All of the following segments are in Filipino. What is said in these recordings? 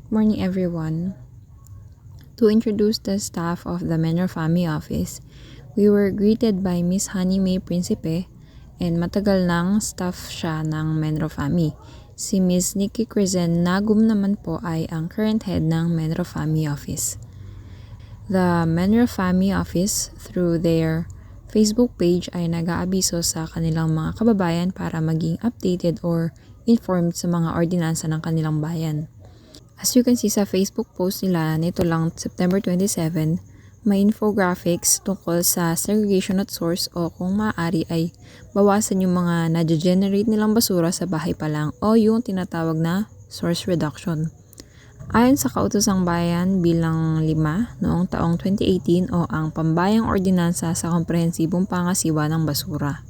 Morning everyone. To introduce the staff of the Menor Family Office, we were greeted by Miss Honey May Principe and matagal nang staff siya ng Menro Family. Si Miss Nikki Crizen Nagum naman po ay ang current head ng Menro Family Office. The Menro Family Office, through their Facebook page, ay nag-aabiso sa kanilang mga kababayan para maging updated or informed sa mga ordinansa ng kanilang bayan. As you can see sa Facebook post nila nito lang September 27, may infographics tungkol sa segregation at source o kung maaari ay bawasan yung mga na-generate nilang basura sa bahay pa lang o yung tinatawag na source reduction. Ayon sa Kautosang Bayan bilang 5 noong taong 2018 o ang Pambayang Ordinansa sa Komprehensibong Pangasiwa ng Basura.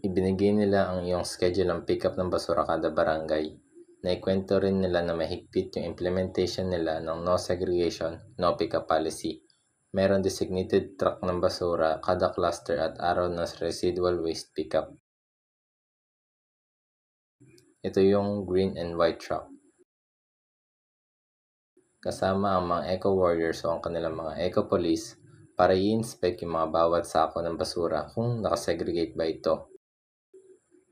Ibinigay nila ang iyong schedule ng pick-up ng basura kada barangay. Naikwento rin nila na mahigpit yung implementation nila ng no segregation, no pick-up policy. Meron designated truck ng basura kada cluster at araw ng residual waste pick-up. Ito yung green and white truck. Kasama ang mga eco warriors o ang kanilang mga eco police para i-inspect yung mga bawat sako ng basura kung nakasegregate ba ito.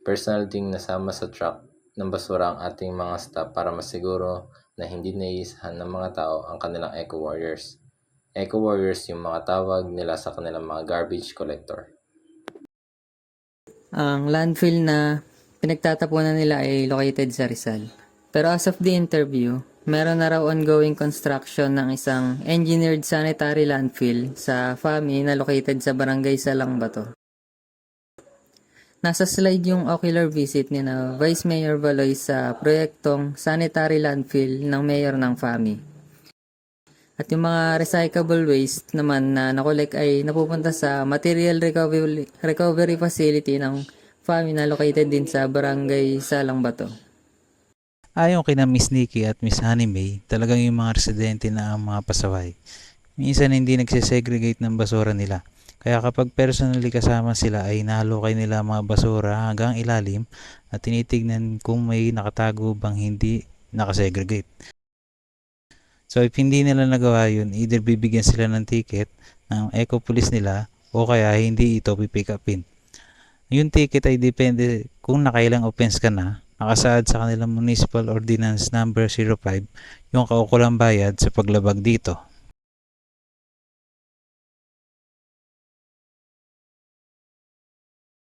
Personal ding nasama sa truck ng basura ang ating mga staff para masiguro na hindi naiisahan ng mga tao ang kanilang eco warriors. Eco warriors yung mga tawag nila sa kanilang mga garbage collector. Ang landfill na pinagtatapunan nila ay located sa Rizal. Pero as of the interview, meron na raw ongoing construction ng isang engineered sanitary landfill sa FAMI na located sa Barangay Salang Bato. Nasa slide yung ocular visit ni na Vice Mayor Valoy sa proyektong sanitary landfill ng mayor ng FAMI. At yung mga recyclable waste naman na nakolek ay napupunta sa material recovery facility ng FAMI na located din sa Barangay Salang Bato. Ayon kina Miss Nikki at Miss Honey May, talagang yung mga residente na ang mga pasaway. Minsan hindi nagsisegregate ng basura nila. Kaya kapag personally kasama sila ay nahalukay nila mga basura hanggang ilalim at tinitignan kung may nakatago bang hindi nakasegregate. So if hindi nila nagawa yun, either bibigyan sila ng ticket ng eco police nila o kaya hindi ito pipick upin. Yung ticket ay depende kung nakailang offense ka na, nakasaad sa kanilang Municipal Ordinance Number 05 yung kaukulang bayad sa paglabag dito.